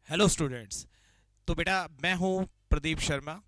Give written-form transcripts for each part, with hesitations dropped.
Hello students. तो बेटा मैं हूँ प्रदीप शर्मा।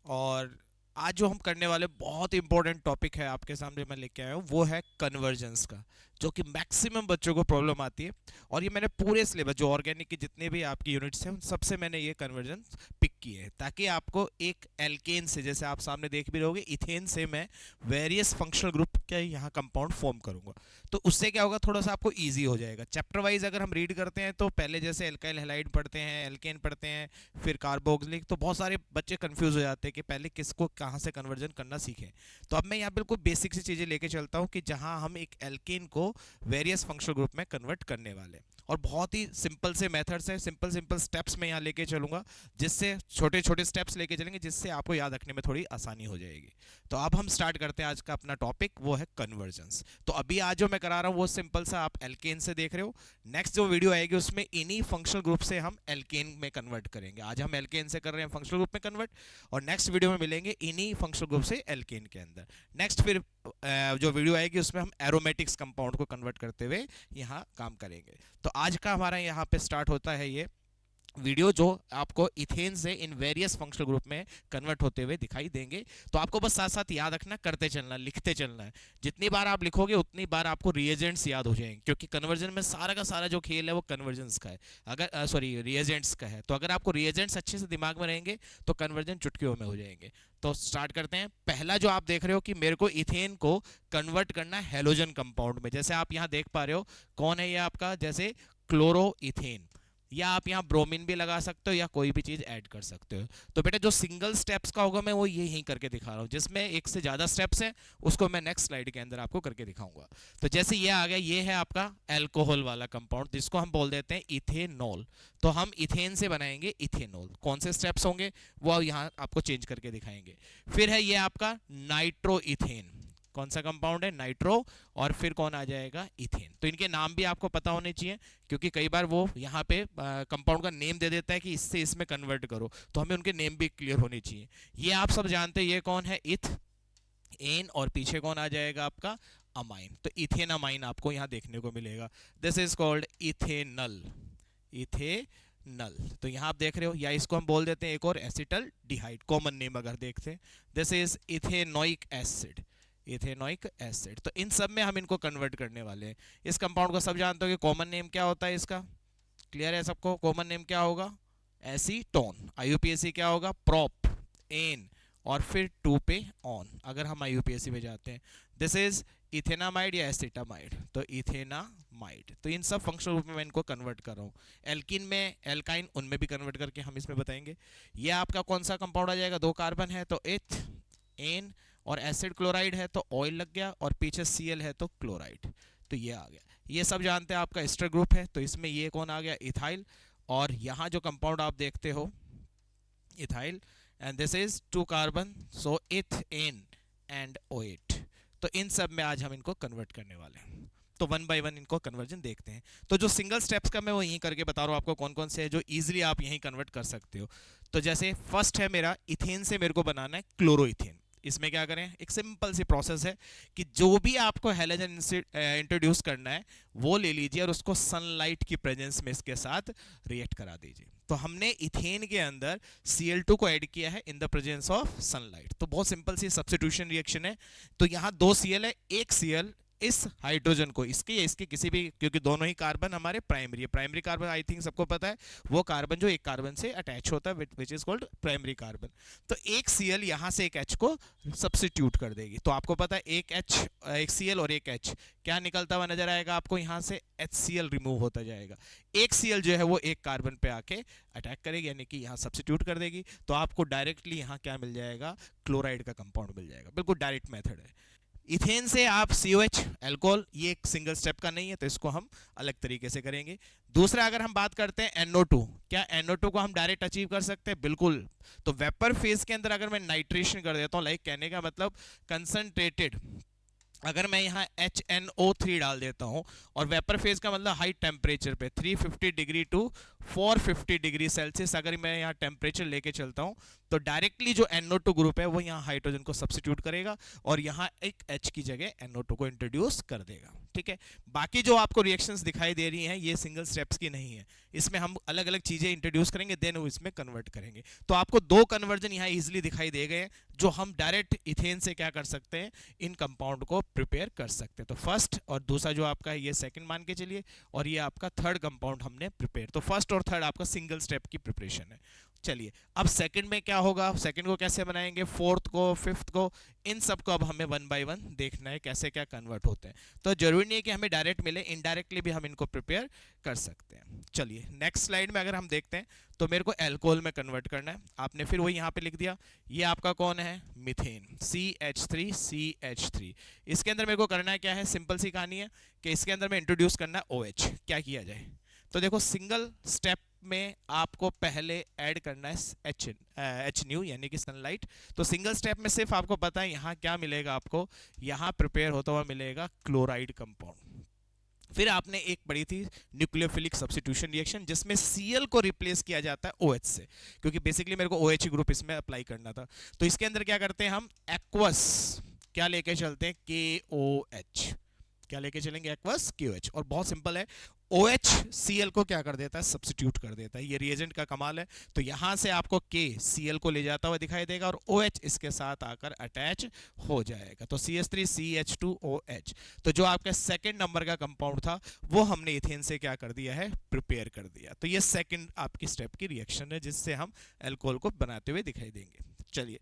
और आज जो हम करने वाले बहुत इंपॉर्टेंट टॉपिक है आपके सामने मैं लेके आया हूँ वो है कन्वर्जेंस का, जो कि मैक्सिमम बच्चों को प्रॉब्लम आती है। और ये मैंने पूरे सिलेबस जो ऑर्गेनिक के जितने भी आपकी यूनिट्स हैं उन सबसे मैंने ये कन्वर्जेंस पिक किए हैं, ताकि आपको एक एल्केन से, जैसे आप सामने देख भी रहोगे, इथेन से मैं वेरियस फंक्शनल ग्रुप के यहाँ कंपाउंड फॉर्म करूंगा। तो उससे क्या होगा, थोड़ा सा आपको ईजी हो जाएगा। चैप्टर वाइज अगर हम रीड करते हैं तो पहले जैसे एल्काइल हैलाइड पढ़ते हैं, एल्केन पढ़ते हैं, फिर कार्बोक्सिलिक, तो बहुत सारे बच्चे कंफ्यूज हो जाते हैं कि पहले किसको कहाँ से कन्वर्जन करना सीखें। तो अब मैं यहाँ बिल्कुल बेसिक सी चीज़ें लेके चलता हूँ कि जहाँ हम एक एल्केन को वेरियस फंक्शनल ग्रुप में कन्वर्ट करने वाले हैं। और बहुत ही सिंपल से मेथड्स है, सिंपल सिंपल स्टेप्स मैं यहाँ लेके चलूंगा, जिससे छोटे छोटे स्टेप्स लेके चलेंगे, जिससे आपको याद रखने में थोड़ी आसानी हो जाएगी। तो अब हम स्टार्ट करते हैं आज का अपना टॉपिक, वो है कन्वर्जेंस। तो अभी आज जो मैं करा रहा हूँ वो सिंपल सा आप एल्केन से देख रहे हो। नेक्स्ट जो वीडियो आएगी उसमें इन्हीं फंक्शनल ग्रुप से हम एल्केन में कन्वर्ट करेंगे। आज हम एल्केन से कर रहे हैं फंक्शनल ग्रुप में कन्वर्ट, और नेक्स्ट वीडियो में मिलेंगे इन्हीं फंक्शनल ग्रुप से एल्केन के अंदर। नेक्स्ट फिर जो वीडियो आएगी उसमें हम एरोमेटिक्स कंपाउंड को कन्वर्ट करते हुए यहाँ काम करेंगे। तो आज का हमारा यहाँ पे स्टार्ट होता है ये वीडियो, जो आपको इथेन से इन वेरियस फंक्शनल ग्रुप में कन्वर्ट होते हुए दिखाई देंगे। तो आपको बस साथ साथ याद रखना, करते चलना, लिखते चलना है। जितनी बार आप लिखोगे उतनी बार आपको रिएजेंट्स याद हो जाएंगे, क्योंकि कन्वर्जन में सारा का सारा जो खेल है वो कन्वर्जेंस का है, अगर सॉरी रिएजेंट्स का है। तो अगर आपको रिएजेंट्स अच्छे से दिमाग में रहेंगे तो कन्वर्जन चुटकियों में हो जाएंगे। तो स्टार्ट करते हैं। पहला जो आप देख रहे हो कि मेरे को इथेन को कन्वर्ट करना है हेलोजन कंपाउंड में, जैसे आप यहाँ देख पा रहे हो। कौन है ये आपका, जैसे क्लोरो इथेन, या आप यहाँ ब्रोमीन भी लगा सकते हो या कोई भी चीज ऐड कर सकते हो। तो बेटा जो सिंगल स्टेप्स का होगा मैं वो ये यहीं करके दिखा रहा हूँ, जिसमें एक से ज्यादा स्टेप्स हैं उसको मैं नेक्स्ट स्लाइड के अंदर आपको करके दिखाऊंगा। तो जैसे ये आ गया, ये है आपका अल्कोहल वाला कंपाउंड, जिसको हम बोल देते हैं इथेनॉल। तो हम इथेन से बनाएंगे इथेनॉल। कौन से स्टेप्स होंगे वो यहाँ आपको चेंज करके दिखाएंगे। फिर है ये आपका नाइट्रो इथेन। कौन सा कंपाउंड है, नाइट्रो। और फिर कौन आ जाएगा, इथेन। तो इनके नाम भी आपको पता होने चाहिए, क्योंकि कई बार वो यहाँ पे कंपाउंड का नेम दे देता है कि इससे इसमें कन्वर्ट करो, तो हमें उनके नेम भी क्लियर होने चाहिए। ये आप सब जानते हैं, ये कौन है, इथ एन, और पीछे कौन आ जाएगा आपका, अमाइन। तो इथेन अमाइन आपको यहाँ देखने को मिलेगा। This is called ethanal, ethanal. तो यहाँ आप देख रहे हो, या इसको हम बोल देते हैं एक और एसिटल डिहाइड, कॉमन नेम अगर देखते हैं। This is ethanoic acid, ethanoic acid. तो इन सब में हम इनको कन्वर्ट करने वाले हैं। इस कंपाउंड को सब जानते हो कि कॉमन नेम क्या होता है इसका, क्लियर है सबको, कॉमन नेम क्या होगा, एसीटोन। आईयूपीएसी क्या होगा, प्रोप, एन, और फिर टू पे ऑन, अगर हम आईयूपीएसी में जाते हैं। दिस इज इथेनामाइड या एसिटामाइड, तो इथेनामाइड। तो इन सब फंक्शनल ग्रुप में मैं इनको कन्वर्ट कर रहा हूँ। एल्किन में एल्काइन, उनमें भी कन्वर्ट करके हम इसमें बताएंगे। ये आपका कौन सा कंपाउंड आ जाएगा, दो कार्बन है तो इथ एन, और एसिड क्लोराइड है तो ऑयल लग गया, और पीछे Cl है तो क्लोराइड। तो ये आ गया। ये सब जानते हैं, आपका एस्टर ग्रुप है, तो इसमें ये कौन आ गया, इथाइल। और यहाँ जो कंपाउंड आप देखते हो, ethyl, and this is two carbon, so ethane and OH। तो इन सब में आज हम इनको कन्वर्ट करने वाले हैं। तो वन बाय वन इनको कन्वर्जन देखते हैं। तो जो सिंगल स्टेप्स का मैं वो यहीं करके बता रहा हूँ आपको, कौन कौन से है जो इजीली आप यहीं कन्वर्ट कर सकते हो। तो जैसे फर्स्ट है मेरा, इथेन से मेरे को बनाना है क्लोरोइथेन। इसमें क्या करें, एक सिंपल सी प्रोसेस है कि जो भी आपको हैलोजन इंट्रोड्यूस करना है वो ले लीजिए और उसको सनलाइट की प्रेजेंस में इसके साथ रिएक्ट करा दीजिए। तो हमने इथेन के अंदर Cl2 को ऐड किया है in the presence of sunlight. तो बहुत सिंपल सी सब्स्टिट्यूशन रिएक्शन है। तो यहाँ दो Cl है, एक Cl इस हाइड्रोजन को इसके या इसके किसी भी, क्योंकि दोनों ही कार्बन हमारे प्राइमरी है, प्राइमरी कार्बन आई थिंक सबको पता है, वो कार्बन जो एक कार्बन से अटैच होता है, which is called primary carbon. तो एक Cl यहाँ से एक H को सब्स्टिट्यूट कर देगी। तो आपको पता है एक H, एक Cl और एक H क्या निकलता हुआ नजर आएगा आपको, यहाँ से HCl रिमूव होता जाएगा। एक Cl जो है वो एक कार्बन पे आके अटैक करेगी, यानी कि यहाँ सब्स्टिट्यूट कर देगी। तो आपको डायरेक्टली यहाँ क्या मिल जाएगा, क्लोराइड का कंपाउंड मिल जाएगा। बिल्कुल डायरेक्ट मेथड है। इथेन से आप COH अल्कोहल, ये एक सिंगल स्टेप का नहीं है, तो इसको हम अलग तरीके से करेंगे। दूसरा अगर हम बात करते हैं NO2, क्या NO2 को हम डायरेक्ट अचीव कर सकते हैं, बिल्कुल। तो वेपर फेज के अंदर अगर मैं नाइट्रेशन कर देता हूं, लाइक कहने का मतलब कंसंट्रेटेड, अगर मैं यहाँ HNO3 डाल देता हूँ, और वेपर फेज का मतलब हाई टेम्परेचर पे 350 डिग्री टू 450 डिग्री सेल्सियस अगर मैं यहाँ टेम्परेचर लेके चलता हूँ, तो डायरेक्टली जो NO2 ग्रुप है वो यहाँ हाइड्रोजन को सब्स्टिट्यूट करेगा और यहाँ एक H की जगह NO2 को इंट्रोड्यूस कर देगा। ठीक है। बाकी जो आपको रिएक्शंस दिखाई दे रही हैं ये सिंगल स्टेप्स की नहीं है, इसमें हम अलग अलग चीजें इंट्रोड्यूस करेंगे, देन वो इसमें कन्वर्ट करेंगे। तो आपको दो कन्वर्जन यहाँ इजीली दिखाई दे गए जो हम डायरेक्ट इथेन से क्या कर सकते हैं, इन कंपाउंड को प्रिपेयर कर सकते हैं। तो फर्स्ट और दूसरा जो आपका है ये सेकंड मान के चलिए, और ये आपका थर्ड कंपाउंड हमने प्रिपेयर। तो फर्स्ट और थर्ड आपका सिंगल स्टेप की प्रिपरेशन है। चलिए अब सेकंड में क्या होगा, सेकंड को कैसे बनाएंगे, फोर्थ को, फिफ्थ को, इन सब को अब हमें वन बाय वन देखना है कैसे क्या कन्वर्ट होते हैं। तो जरूरी नहीं है कि हमें डायरेक्ट मिले, इनडायरेक्टली भी हम इनको प्रिपेयर कर सकते हैं। चलिए नेक्स्ट स्लाइड में अगर हम देखते हैं तो मेरे को एल्कोहल में कन्वर्ट करना है, आपने फिर वही यहाँ पे लिख दिया, ये आपका कौन है, मीथेन, CH3CH3। इसके अंदर मेरे को करना है क्या है, सिंपल सी कहानी है कि इसके अंदर में इंट्रोड्यूस करना है OH। क्या किया जाए, तो देखो सिंगल स्टेप में आपको पहले ऐड करना है H न्यू यानी कि सनलाइट। तो सिंगल स्टेप में सिर्फ आपको पता है यहाँ क्या मिलेगा, आपको यहाँ प्रिपेयर होता हुआ मिलेगा क्लोराइड कंपाउंड। फिर आपने एक पढ़ी थी न्यूक्लियोफिलिक सब्स्टिट्यूशन रिएक्शन जिसमें Cl को रिप्लेस किया जाता है OH से, क्योंकि बेसिकली मेरे को OH ग्रुप इसमें अप्लाई करना था। तो इसके अंदर क्या करते हैं हम, एक्वस क्या लेके चलते हैं, KOH, क्या लेके चलेंगे, एक्वस KOH। और बहुत सिंपल है, OH Cl को क्या कर देता है, सब्स्टिट्यूट कर देता है, ये रिएजेंट का कमाल है। तो यहां से आपको K Cl को ले जाता हुआ दिखाई देगा और OH इसके साथ आकर अटैच हो जाएगा, तो CH3CH2OH। तो जो आपका सेकंड नंबर का कंपाउंड था वो हमने इथेन से क्या कर दिया है, प्रिपेयर कर दिया। तो ये सेकंड आपकी स्टेप की रिएक्शन है जिससे हम अल्कोहल को बनाते हुए दिखाई देंगे। चलिए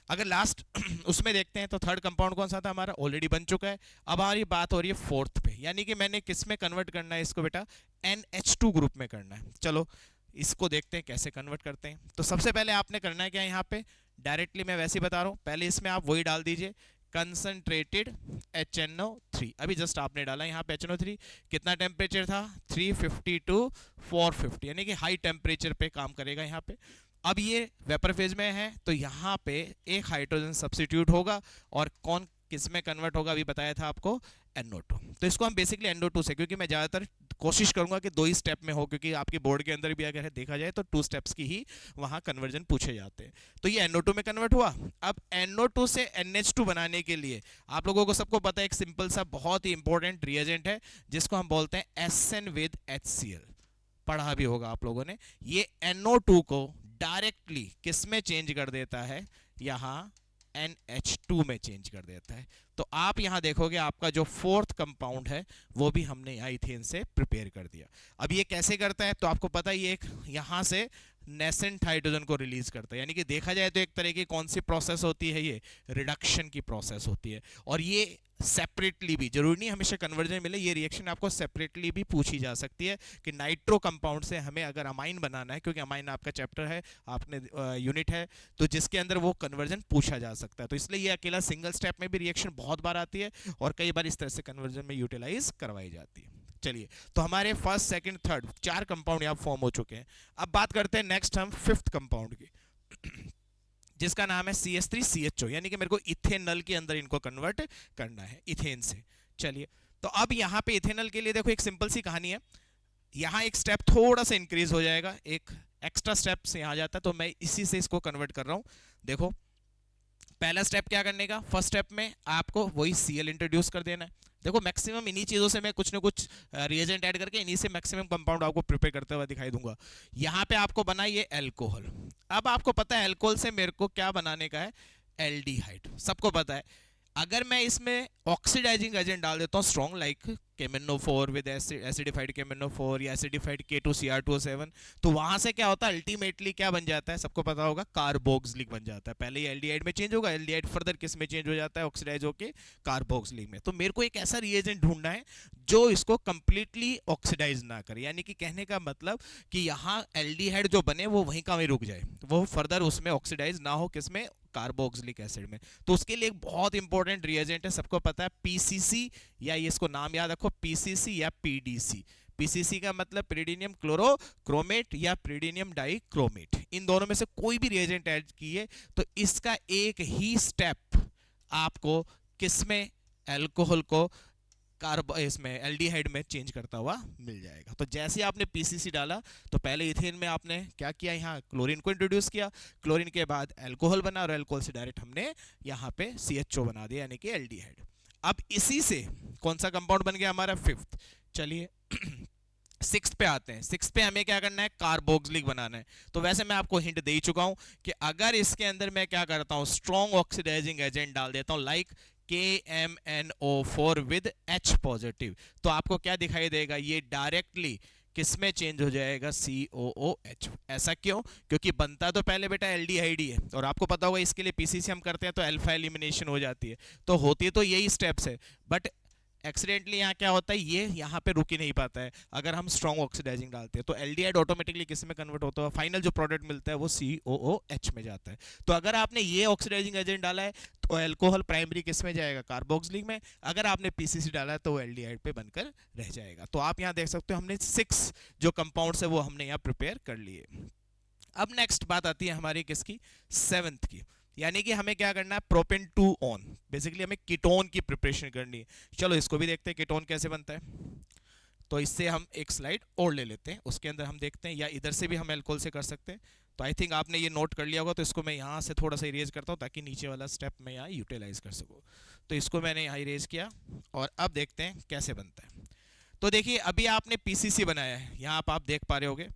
अगर लास्ट उसमें देखते हैं तो थर्ड कंपाउंड कौन सा था हमारा, ऑलरेडी बन चुका है। अब हमारी बात हो रही है फोर्थ पे, यानी कि मैंने किस में कन्वर्ट करना है इसको बेटा, NH2 ग्रुप में करना है। चलो इसको देखते हैं कैसे कन्वर्ट करते हैं। तो सबसे पहले आपने करना है क्या, यहाँ पे डायरेक्टली मैं वैसे ही बता रहा हूँ, पहले इसमें आप वही डाल दीजिए कंसंट्रेटेड HNO3। अभी जस्ट आपने डाला यहाँ पे HNO3, कितना टेम्परेचर था, 350 टू 450, यानी कि हाई टेम्परेचर पे काम करेगा यहाँ पे। अब ये वेपर फेज में है तो यहाँ पे एक हाइड्रोजन सब्स्टिट्यूट होगा, और कौन किस में कन्वर्ट होगा अभी बताया था आपको, NO2। तो इसको हम बेसिकली NO2 से, क्योंकि मैं ज़्यादातर कोशिश करूंगा कि दो ही स्टेप में हो, क्योंकि आपके बोर्ड के अंदर भी अगर देखा जाए तो 2 स्टेप्स की ही वहाँ कन्वर्जन पूछे जाते हैं। तो ये NO2 में कन्वर्ट हुआ। अब NO2 से NH2 बनाने के लिए आप लोगों को सबको पता है एक सिंपल सा बहुत ही इंपॉर्टेंट रिएजेंट है जिसको हम बोलते हैं SN with HCl, पढ़ा भी होगा आप लोगों ने। ये NO2 को डायरेक्टली किस में चेंज कर देता है, यहां NH2 में चेंज कर देता है। तो आप यहां देखोगे आपका जो फोर्थ कंपाउंड है वो भी हमने यहां इथेन से प्रिपेयर कर दिया। अब ये कैसे करता है, तो आपको पता है ये एक यहां से नेसेंट हाइड्रोजन को रिलीज करता है, यानी कि देखा जाए तो एक तरह की कौन सी प्रोसेस होती है, ये रिडक्शन की प्रोसेस होती है। और ये सेपरेटली भी, जरूरी नहीं हमेशा कन्वर्जन मिले, ये रिएक्शन आपको सेपरेटली भी पूछी जा सकती है कि नाइट्रो कंपाउंड से हमें अगर अमाइन बनाना है, क्योंकि अमाइन आपका चैप्टर है, आपने यूनिट है तो जिसके अंदर वो कन्वर्जन पूछा जा सकता है। तो इसलिए ये अकेला सिंगल स्टेप में भी रिएक्शन बहुत बार आती है और कई बार इस तरह से कन्वर्जन में यूटिलाइज करवाई जाती है। चलिए तो हमारे फर्स्ट सेकंड थर्ड 4 कंपाउंड यहाँ फॉर्म हो चुके हैं। अब बात करते हैं नेक्स्ट हम फिफ्थ कंपाउंड की जिसका नाम है CH3CHO, यानी कि मेरे को इथेनॉल के अंदर इनको कन्वर्ट करना है इथेन से। चलिए तो अब यहाँ पे इथेनॉल के लिए देखो एक सिंपल सी कहानी है, यहाँ एक स्टेप थोड़ा सा इंक्रीज हो जाएगा, एक एक्स्ट्रा स्टेप से यहाँ जाता है, तो मैं इसी से इसको कन्वर्ट कर रहा हूँ। देखो पहला स्टेप क्या करने का, फर्स्ट स्टेप में आपको वही Cl इंट्रोड्यूस कर देना है। देखो मैक्सिमम इन्हीं चीज़ों से मैं कुछ ना कुछ रिएजेंट ऐड करके इन्हीं से मैक्सिमम कंपाउंड आपको प्रिपेयर करते हुए दिखाई दूंगा। यहाँ पे आपको बना ये अल्कोहल। अब आपको पता है अल्कोहल से मेरे को क्या बनाने का है, एल्डिहाइड, सबको पता है। अगर मैं इसमें ऑक्सीडाइजिंग एजेंट डाल देता हूँ strong like KMnO4 with acidified KMnO4 या एसिडिफाइड K2Cr2O7, तो वहां से क्या होता है अल्टीमेटली क्या बन जाता है, सबको पता होगा कार्बोक्सिलिक बन जाता है। पहले ये एल्डिहाइड में चेंज होगा, एल्डिहाइड फर्दर किस में चेंज हो जाता है, ऑक्सीडाइज होकर कार्बोक्सिलिक में। तो मेरे को एक ऐसा रिएजेंट ढूंढना है जो इसको कंप्लीटली ऑक्सीडाइज ना करे, यानी कि कहने का मतलब कि यहाँ एल्डिहाइड जो बने वो वहीं का वहीं रुक जाए, वो फर्दर उसमें ऑक्सीडाइज ना हो, किसमें, कार्बोक्सिलिक एसिड में। तो उसके लिए एक बहुत इंपॉर्टेंट रिएजेंट है, सबको पता है PCC, या ये इसको नाम याद रखो PCC या PDC। PCC का मतलब पिरिडीनियम क्लोरोक्रोमेट या पिरिडीनियम डाइक्रोमेट, इन दोनों में से कोई भी रिएजेंट ऐड किए तो इसका एक ही स्टेप आपको किसमें, अल्कोहल को इसमें एल्डिहाइड में चेंज करता हुआ मिल जाएगा। तो जैसे आपने PCC डाला तो पहले इथेन में आपने क्या किया, यहाँ क्लोरीन को इंट्रोड्यूस किया, क्लोरीन के बाद अल्कोहल बना और अल्कोहल से डायरेक्ट हमने यहाँ पे CHO बना दिया यानी कि एल्डिहाइड। अब इसी से कौन सा कंपाउंड बन गया हमारा, फिफ्थ। चलिए सिक्स पे आते हैं। सिक्स पे हमें क्या करना है, कार्बोक्सिलिक बनाना है। तो वैसे मैं आपको हिंट दे ही चुका हूं कि अगर इसके अंदर मैं क्या करता हूं, स्ट्रॉन्ग ऑक्सीडाइजिंग एजेंट डाल देता हूं, like KMnO4 with H positive, तो आपको क्या दिखाई देगा, ये डायरेक्टली किसमें चेंज हो जाएगा, COOH। ऐसा क्यों, क्योंकि बनता तो पहले बेटा एल्डिहाइड ही है, और आपको पता होगा इसके लिए पीसीसी हम करते हैं तो अल्फा एलिमिनेशन हो जाती है, तो होती तो यही स्टेप्स है, बट एक्सीडेंटली यहाँ क्या होता है, ये यहाँ पे रुक ही नहीं पाता है। अगर हम स्ट्रॉन्ग ऑक्सीडाइजिंग डालते हैं तो एल्डिहाइड ऑटोमेटिकली किस में कन्वर्ट होता है, फाइनल जो प्रोडक्ट मिलता है वो COOH में जाता है। तो अगर आपने ये ऑक्सीडाइजिंग एजेंट डाला है तो अल्कोहल प्राइमरी किस में जाएगा, कार्बोक्सिलिक में। अगर आपने पीसीसी डाला है तो वो एल्डिहाइड पे बनकर रह जाएगा। तो आप यहाँ देख सकते हो हमने 6 जो कंपाउंड्स है वो हमने यहाँ प्रिपेयर कर लिए। अब नेक्स्ट बात आती है हमारी किसकी, 7th की, यानी कि हमें क्या करना है, प्रोपेन 2 ऑन। बेसिकली हमें कीटोन की प्रिपरेशन करनी है। चलो इसको भी देखते हैं कीटोन कैसे बनता है। तो इससे हम एक स्लाइड और ले लेते हैं, उसके अंदर हम देखते हैं, या इधर से भी हम एल्कोहल से कर सकते हैं। तो आई थिंक आपने ये नोट कर लिया होगा, तो इसको मैं यहाँ से थोड़ा सा इरेज करता हूँ ताकि नीचे वाला स्टेप मैं यहाँ यूटिलाइज कर सकूँ। तो इसको मैंने यहाँ इरेज किया, और अब देखते हैं कैसे बनता है। तो देखिए अभी आपने पीसीसी बनाया है, यहाँ आप देख पा रहे होगे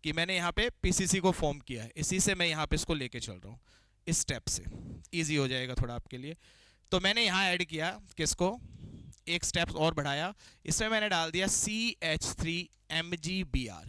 कि मैंने यहाँ पे पीसीसी को फॉर्म किया है, इसी से मैं यहाँ पे इसको लेके चल रहा हूँ इस स्टेप से, इजी हो जाएगा थोड़ा आपके लिए। तो मैंने यहाँ ऐड किया किसको, एक स्टेप और बढ़ाया, इसमें मैंने डाल दिया CH3MgBr।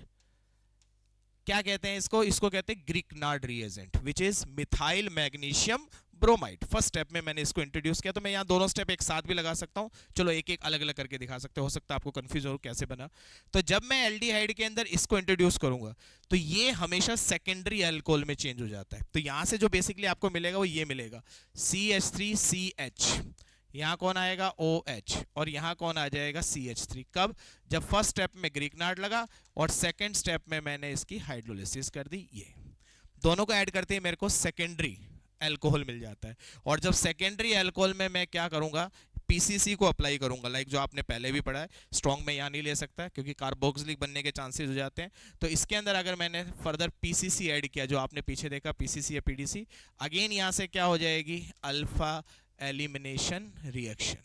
क्या कहते हैं इसको, इसको कहते हैं Grignard reagent, which is methyl magnesium bromide. First step में मैंने इसको इंट्रोड्यूस किया। तो मैं यहाँ दोनों स्टेप एक साथ भी लगा सकता हूँ, चलो एक एक अलग अलग करके दिखा सकते हो सकता है आपको कंफ्यूज हो कैसे बना। तो जब मैं एल्डिहाइड के अंदर इसको इंट्रोड्यूस करूंगा तो ये हमेशा सेकेंडरी अल्कोहल में चेंज हो जाता है। तो यहाँ से जो बेसिकली आपको मिलेगा वो ये मिलेगा, CH3CH, यहाँ कौन आएगा OH, और यहाँ कौन आ जाएगा CH3। कब, जब फर्स्ट स्टेप में ग्रिकनार्ड लगा और सेकंड स्टेप में मैंने इसकी हाइड्रोलिसिस कर दी। ये दोनों को ऐड करते ही मेरे को सेकेंडरी अल्कोहल मिल जाता है। और जब सेकेंडरी अल्कोहल में मैं क्या करूंगा, पीसीसी को अप्लाई करूंगा, लाइक जो आपने पहले भी पढ़ा है। स्ट्रॉन्ग में यहाँ नहीं ले सकता क्योंकि कार्बोक्सिलिक बनने के चांसेस हो जाते हैं। तो इसके अंदर अगर मैंने फर्दर पीसीसी ऐड किया, जो आपने पीछे देखा पीसीसी या पीडीसी, अगेन यहाँ से क्या हो जाएगी, अल्फा एलिमिनेशन रिएक्शन।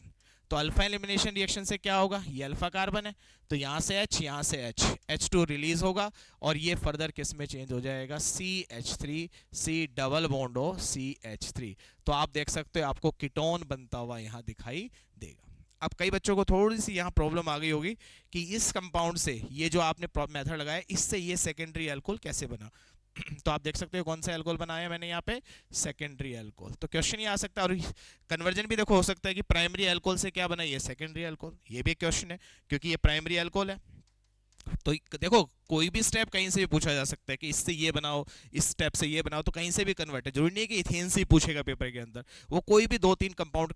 तो अल्फा एलिमिनेशन रिएक्शन से क्या होगा, ये अल्फा कार्बन है, तो यहाँ से H, यहाँ से H2 रिलीज होगा, और ये फर्दर किस में चेंज हो जाएगा, CH3, C डबल बॉन्ड हो CH3। तो आप देख सकते हो आपको कीटोन बनता हुआ यहाँ दिखाई देगा। अब कई बच्चों को थोड़ी सी यहाँ प्रॉब्लम आ गई होगी कि इस कंपाउंड से, ये जो आपने मेथड लगाया, इससे ये सेकेंडरी अल्कोहल कैसे बना। तो आप देख सकते हो कौन सा अल्कोहल बनाया मैंने यहाँ पे, सेकेंडरी अल्कोहल। तो क्वेश्चन ये आ सकता है, और कन्वर्जन भी देखो हो सकता है कि प्राइमरी अल्कोहल से क्या बना, ये सेकेंडरी अल्कोहल। ये भी एक क्वेश्चन है क्योंकि ये प्राइमरी अल्कोहल है। तो देखो कोई भी स्टेप कहीं से भी पूछा जा सकता है कि इससे ये बनाओ, इस स्टेप से ये बनाओ, तो कहीं से भी कन्वर्ट है। जरूरी नहीं है कि इथेन से ही पूछेगा पेपर के अंदर, वो कोई भी 2-3 कंपाउंड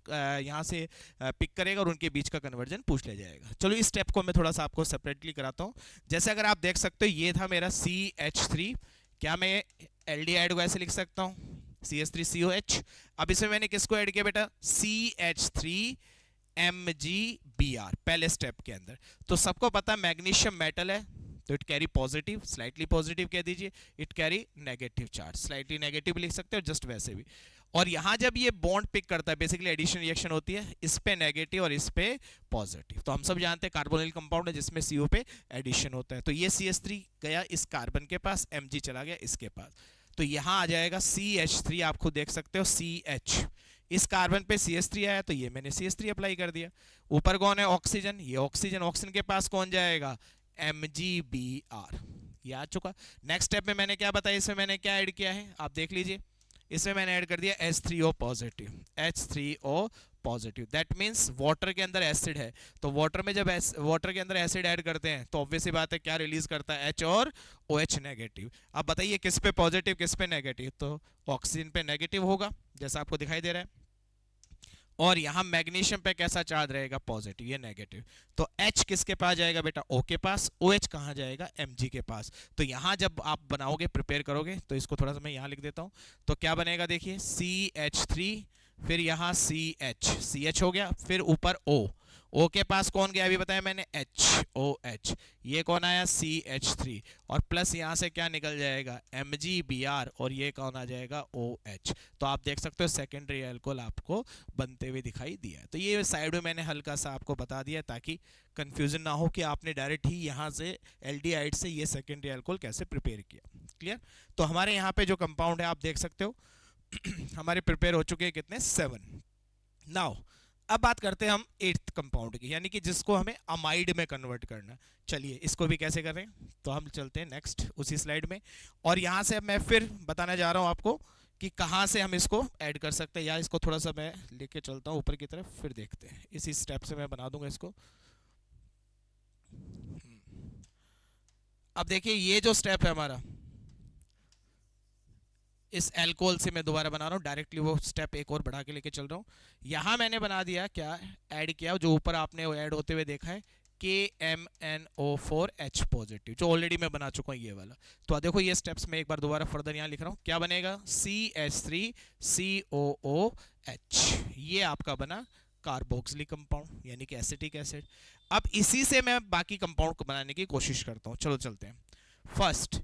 यहाँ से पिक करेगा और उनके बीच का कन्वर्जन पूछ लिया जाएगा। चलो इस स्टेप को मैं थोड़ा सा आपको सेपरेटली कराता हूँ। जैसे अगर आप देख सकते हो ये था मेरा CH3, क्या मैं एल्डिहाइड को ऐसे लिख सकता हूँ, CH3COH। अब इसमें मैंने किसको ऐड किया बेटा, CH3MgBr पहले स्टेप के अंदर। तो सबको पता मैग्नीशियम मेटल है, तो it carry positive, slightly positive कह दीजिए, it carry negative charge, slightly negative लिख सकते हो, जस्ट वैसे भी। और यहां जब ये बॉन्ड पिक करता है, बेसिकली एडिशन रिएक्शन होती है, इस पे नेगेटिव और इस पे पॉजिटिव। तो हम सब जानते हैं कार्बोनिल कंपाउंड है जिसमें CO पे एडिशन होता है। तो ये CH3 गया इस कार्बन के पास, Mg चला गया इसके पास, तो यहां आ जाएगा CH3, आप खुद देख सकते हो CH। इस कार्बन पे CH3 आया तो ये मैंने CH3 अप्लाई कर दिया। ऊपर कौन है, ऑक्सीजन, ये ऑक्सीजन, ऑक्सीजन के पास कौन जाएगा, MgBr, ये आ चुका। नेक्स्ट स्टेप में मैंने क्या बताया, इसमें मैंने क्या ऐड किया है आप देख लीजिए, इसमें मैंने ऐड कर दिया H3O positive, H3O positive. That means water के अंदर एसिड है, तो वाटर में जब वाटर के अंदर एसिड ऐड करते हैं तो ऑब्वियस सी बात है क्या रिलीज करता है, H और OH नेगेटिव। अब बताइए किस पे पॉजिटिव किस पे नेगेटिव, तो ऑक्सीजन पे नेगेटिव होगा जैसा आपको दिखाई दे रहा है, और यहां मैग्नीशियम पे कैसा चार्ज रहेगा, पॉजिटिव, ये नेगेटिव। तो H किसके पास जाएगा बेटा, O के पास, OH कहां जाएगा, Mg के पास। तो यहां जब आप बनाओगे प्रिपेयर करोगे तो इसको थोड़ा सा मैं यहां लिख देता हूं, तो क्या बनेगा देखिए, CH3, फिर यहां CH हो गया, फिर ऊपर O O के पास कौन गया अभी बताया मैंने, HOH, ये कौन आया CH3, और प्लस यहाँ से क्या निकल जाएगा MgBr, और ये कौन आ जाएगा OH। तो आप देख सकते हो सेकेंडरी एल्कोहल आपको बनते हुए दिखाई दिया है। तो ये साइड में मैंने हल्का सा आपको बता दिया ताकि कंफ्यूजन ना हो कि आपने डायरेक्ट ही यहाँ से एल्डिहाइड से ये सेकेंडरी एल्कोहल कैसे प्रिपेयर किया। क्लियर। तो हमारे यहाँ पे जो कंपाउंड है आप देख सकते हो हमारे प्रिपेयर हो चुके हैं कितने, 7। नाउ अब बात करते हैं हम 8th कंपाउंड की, यानी कि जिसको हमें अमाइड में कन्वर्ट करना है। चलिए इसको भी कैसे करें, तो हम चलते हैं नेक्स्ट उसी स्लाइड में, और यहाँ से मैं फिर बताने जा रहा हूँ आपको कि कहाँ से हम इसको ऐड कर सकते हैं, या इसको थोड़ा सा मैं लेके चलता हूँ ऊपर की तरफ, फिर देखते हैं। इसी स्टेप से मैं बना दूंगा इसको। अब देखिए ये जो स्टेप है हमारा, इस एल्कोहल से मैं दोबारा बना रहा हूँ डायरेक्टली, वो स्टेप एक और बढ़ा के लेके चल रहा हूँ। यहाँ मैंने बना दिया क्या, ऐड किया, जो ऊपर आपने वो ऐड होते हुए देखा है KMNO4H पॉजिटिव, जो ऑलरेडी मैं बना चुका हूँ ये वाला। तो देखो ये स्टेप्स मैं एक बार दोबारा फर्दर यहाँ लिख रहा हूँ, क्या बनेगा CH3COOH, ये आपका बना कार्बोक्सिलिक कंपाउंड यानी कि एसिटिक एसिड। अब इसी से मैं बाकी कंपाउंड को बनाने की कोशिश करता हूँ। चलो चलते हैं। फर्स्ट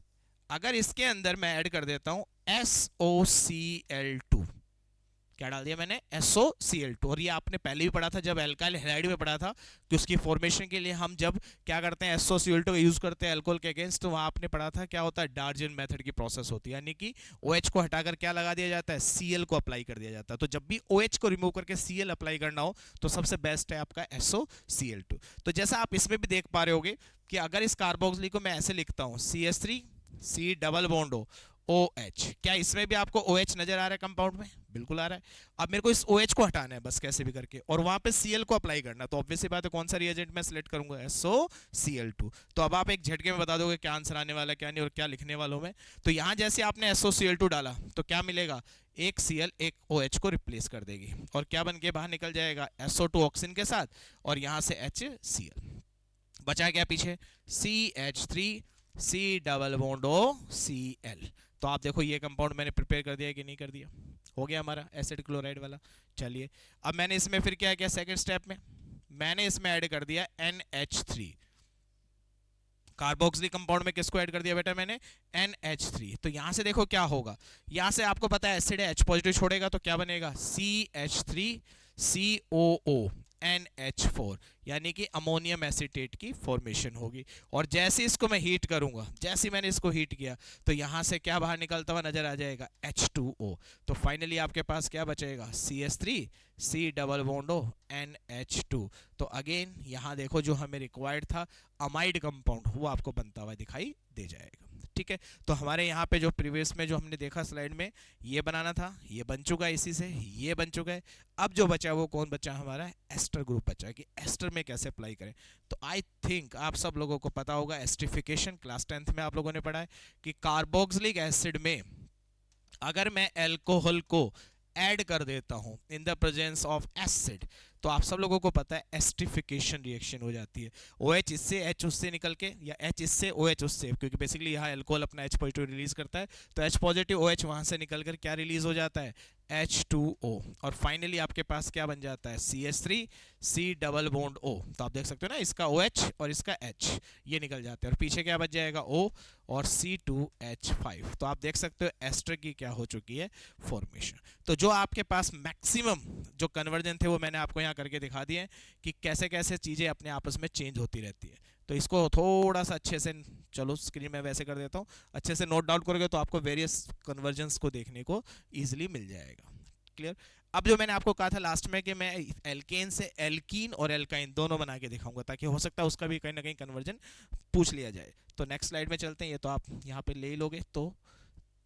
अगर इसके अंदर मैं ऐड कर देता हूं SOCl2, क्या डाल दिया मैंने SOCl2, और ये आपने पहले भी पढ़ा था जब एल्काइल हैलाइड में पढ़ा था कि उसकी फॉर्मेशन के लिए हम जब क्या करते हैं SOCl2 का यूज करते हैं अल्कोहल के अगेंस्ट, तो वहां आपने पढ़ा था क्या होता है डार्जन मेथड की प्रोसेस होती है, यानी कि OH को हटाकर क्या लगा दिया जाता है Cl को अप्लाई कर दिया जाता है। तो जब भी OH को रिमूव करके Cl अप्लाई करना हो तो सबसे बेस्ट है आपका SOCl2। तो जैसा आप इसमें भी देख पा रहे होगे कि अगर इस कार्बोक्सिलिक को मैं ऐसे लिखता हूं CH3 C double bond OH, क्या इसमें भी आपको OH नजर आ रहा है कंपाउंड में, बिल्कुल आ रहा है। अब मेरे को इस OH को हटाना है बस कैसे भी करके, और वहां पे Cl को अप्लाई करना है, तो ऑब्वियस सी बात है कौन सा रिएजेंट मैं सिलेक्ट करूंगा SOCl2। तो अब आप एक झटके में बता दोगे क्या आंसर आने वाला है क्या नहीं और क्या लिखने वाला हूं मैं। तो यहां जैसे आपने SOCl2 डाला तो क्या मिलेगा, एक Cl एक OH को रिप्लेस कर देगी, और क्या बन के बाहर निकल जाएगा SO2 ऑक्सीजन के साथ, और यहां से HCl बचा क्या पीछे CH3 C double bond OCl। तो आप देखो ये कंपाउंड मैंने प्रिपेयर कर दिया कि नहीं कर दिया, हो गया हमारा एसिड क्लोराइड वाला। चलिए अब मैंने इसमें फिर क्या किया, सेकंड स्टेप में मैंने इसमें ऐड कर दिया NH3, कार्बोक्सिलिक कंपाउंड में किसको ऐड कर दिया बेटा मैंने NH3। तो यहां से देखो क्या होगा, यहां से आपको पता है एसिड है H पॉजिटिव छोड़ेगा तो क्या बनेगा CH3COO NH4, यानी कि अमोनियम एसीटेट की फॉर्मेशन होगी। और जैसे इसको मैं हीट करूंगा, जैसे मैंने इसको हीट किया तो यहां से क्या बाहर निकलता हुआ नजर आ जाएगा H2O। तो फाइनली आपके पास क्या बचेगा CH3 C double bond NH2। तो अगेन यहां देखो जो हमें रिक्वायर्ड था अमाइड कंपाउंड वो आपको बनता हुआ दिखाई दे जाएगा। ठीक है, तो हमारे यहाँ पे जो प्रीवियस में जो हमने देखा स्लाइड में ये बनाना था, ये बन चुका है, इसी से ये बन चुका है। अब जो बचा वो कौन बचा हमारा एस्टर ग्रुप बचा है कि एस्टर में कैसे अप्लाई करें। तो आई थिंक आप सब लोगों को पता होगा एस्टिफिकेशन क्लास 10th में आप लोगों ने पढ़ा है कि कार्बोक्सिलिक एसिड में अगर मैं अल्कोहल को ऐड कर देता हूं in the presence of acid तो आप सब लोगों को पता है एस्टिफिकेशन रिएक्शन हो जाती है। OH इससे H उससे निकल के, या H इससे OH उससे, क्योंकि बेसिकली यहाँ अल्कोहल अपना H पॉजिटिव रिलीज करता है, तो H पॉजिटिव OH वहां से निकल कर क्या रिलीज हो जाता है H2O, और फाइनली आपके पास क्या बन जाता है CH3 C double bond O। तो आप देख सकते हो ना इसका OH और इसका H ये निकल जाते हैं, और पीछे क्या बच जाएगा O और C2H5। तो आप देख सकते हो एस्टर की क्या हो चुकी है फॉर्मेशन। तो जो आपके पास मैक्सिमम जो कन्वर्जन थे वो मैंने आपको यहाँ करके दिखा दिए कि कैसे कैसे चीजें अपने आपस में चेंज होती रहती है। तो इसको थोड़ा सा अच्छे से, चलो स्क्रीन में वैसे कर देता हूँ, अच्छे से नोट डाउन करोगे तो आपको वेरियस कन्वर्जन्स को देखने को इजीली मिल जाएगा। क्लियर। अब जो मैंने आपको कहा था लास्ट में कि मैं एल्केन से एल्कीन और एल्काइन दोनों बना के दिखाऊंगा ताकि हो सकता है उसका भी कहीं ना कहीं कन्वर्जन पूछ लिया जाए। तो नेक्स्ट स्लाइड में चलते हैं, ये तो आप यहाँ पे ले ही लोगे। तो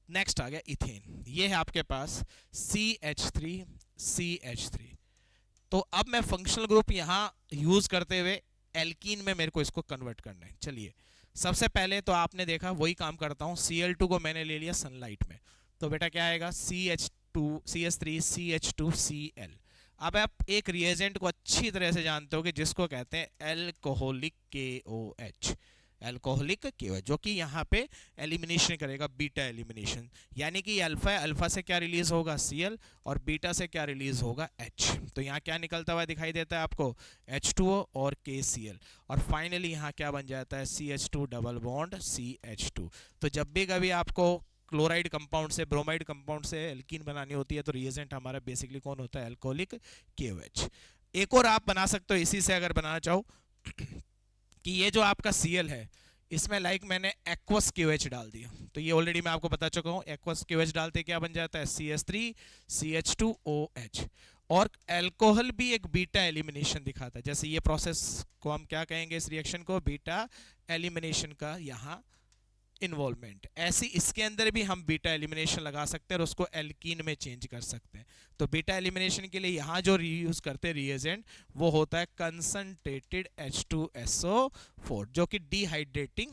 नेक्स्ट आ गया इथेन, ये है आपके पास CH3CH3। तो अब मैं फंक्शनल ग्रुप यहां यूज करते हुए एल्कीन में मेरे को इसको कन्वर्ट करना है। चलिए सबसे पहले तो आपने देखा वही काम करता हूं, Cl2 को मैंने ले लिया सनलाइट में, तो बेटा क्या आएगा CH3CH2Cl। अब आप एक रिएजेंट को अच्छी तरह से जानते हो कि जिसको कहते हैं एल्कोहलिक KOH, अल्कोहलिक KOH, जो कि यहाँ पे एलिमिनेशन करेगा, बीटा एलिमिनेशन। यानी कि अल्फा है, अल्फा से क्या रिलीज होगा Cl, और बीटा से क्या रिलीज होगा H। तो यहाँ क्या निकलता हुआ दिखाई देता है आपको, H2O और KCl, और फाइनली यहाँ क्या बन जाता है, CH2 डबल बॉन्ड CH2। तो जब भी कभी आपको क्लोराइड कंपाउंड से, ब्रोमाइड कंपाउंड से एल्कीन बनानी होती है, तो रिएजेंट हमारा बेसिकली कौन होता है, अल्कोहलिक KOH। एक और आप बना सकते हो इसी से, अगर बनाना चाहो कि ये जो आपका Cl है, इसमें लाइक मैंने एक्वस KOH डाल दिया, तो ये ऑलरेडी मैं आपको बता चुका हूँ, एक्वस KOH डालते क्या बन जाता है, CH3 CH2OH। और अल्कोहल भी एक बीटा एलिमिनेशन दिखाता है, जैसे ये प्रोसेस को हम क्या कहेंगे, इस रिएक्शन को बीटा एलिमिनेशन का यहाँ इन्वॉल्वमेंट। ऐसी इसके अंदर भी हम बीटा एलिमिनेशन लगा सकते हैं और उसको एल्कीन में चेंज कर सकते हैं। तो बीटा एलिमिनेशन के लिए यहाँ जो रीयूज करते हैं रिएजेंट, वो होता है कंसंट्रेटेड H2SO4, जो कि डिहाइड्रेटिंग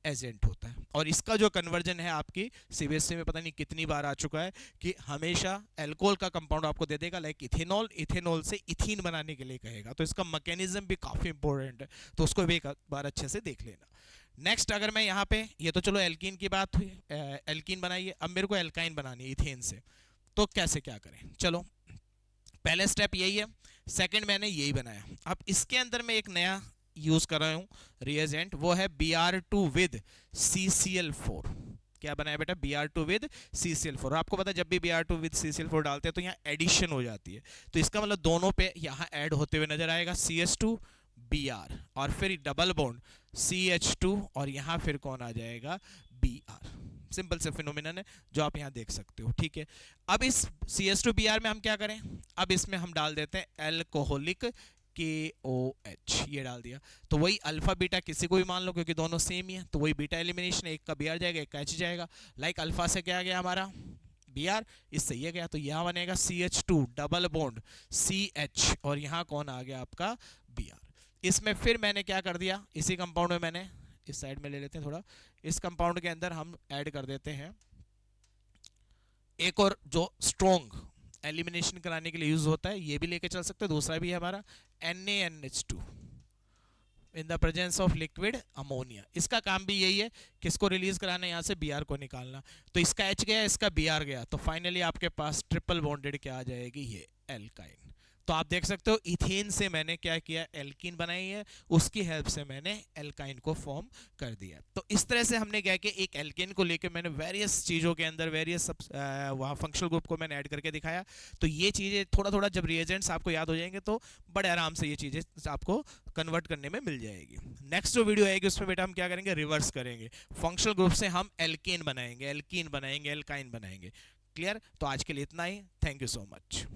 एजेंट होता है। और इसका जो कन्वर्जन है आपकी सीबीएसई में पता नहीं कितनी बार आ चुका है कि हमेशा अल्कोहल का कंपाउंड आपको दे देगा, लाइक इथेनॉल, इथेनॉल से इथीन बनाने के लिए कहेगा। तो इसका मैकेनिज्म भी काफी इंपॉर्टेंट है, तो उसको भी एक बार अच्छे से देख लेना। नेक्स्ट, अगर मैं यहाँ पे, ये तो चलो एल्कीन की बात हुई, एल्कीन बनाइए, अब मेरे को एल्काइन बनानी है इथेन से, तो कैसे क्या करें, चलो पहले स्टेप यही है, सेकंड मैंने यही बनाया। अब इसके अंदर मैं एक नया यूज कर रहा हूँ रिएजेंट, वो है Br2 विद CCl4। क्या बनाया बेटा, Br2 विद CCl4। आपको पता है जब भी Br2 विद CCl4 डालते हैं तो यहाँ एडिशन हो जाती है, तो इसका मतलब दोनों पे यहाँ ऐड होते हुए नजर आएगा, CH2 Br, और फिर डबल बॉन्ड CH2, और यहाँ फिर कौन आ जाएगा, Br। सिंपल से फिनोमिनन है जो आप यहाँ देख सकते हो, ठीक है। अब इस CH2Br में हम क्या करें, अब इसमें हम डाल देते हैं अल्कोहलिक KOH, ये डाल दिया। तो वही अल्फा बीटा किसी को भी मान लो, क्योंकि दोनों सेम ही है, तो वही बीटा एलिमिनेशन, एक का Br जाएगा, एक का H जाएगा। लाइक अल्फा से क्या गया हमारा Br, इससे ये गया, तो यहाँ बनेगा CH2 डबल बॉन्ड CH, और यहाँ कौन आ गया आपका Br। इसमें फिर मैंने क्या कर दिया, इसी कंपाउंड में मैंने, इस साइड में ले लेते हैं थोड़ा, इस कंपाउंड के अंदर हम ऐड कर देते हैं एक और जो स्ट्रॉन्ग एलिमिनेशन कराने के लिए यूज होता है, ये भी लेके चल सकते हैं, दूसरा भी है हमारा NaNH2 in the presence of liquid ammonia. इसका काम भी यही है, किसको रिलीज कराना है, यहाँ से Br को निकालना। तो इसका H गया, इसका Br गया, तो फाइनली आपके पास ट्रिपल बॉन्डेड क्या आ जाएगी, ये एल्काइन। तो आप देख सकते हो इथेन से मैंने क्या किया, एल्कीन बनाई है, उसकी हेल्प से मैंने एल्काइन को फॉर्म कर दिया। तो इस तरह से हमने क्या किया, एक एल्केन को लेकर मैंने वेरियस चीज़ों के अंदर वेरियस वहाँ फंक्शनल ग्रुप को मैंने ऐड करके दिखाया। तो ये चीज़ें थोड़ा थोड़ा जब रिएजेंट्स आपको याद हो जाएंगे तो बड़े आराम से ये चीज़ें आपको कन्वर्ट करने में मिल जाएगी। नेक्स्ट जो वीडियो आएगी उसमें बेटा हम क्या करेंगे, रिवर्स करेंगे, फंक्शनल ग्रुप से हम एल्केन बनाएंगे, एल्कीन बनाएंगे, एल्काइन बनाएंगे। क्लियर? तो आज के लिए इतना ही, थैंक यू सो मच।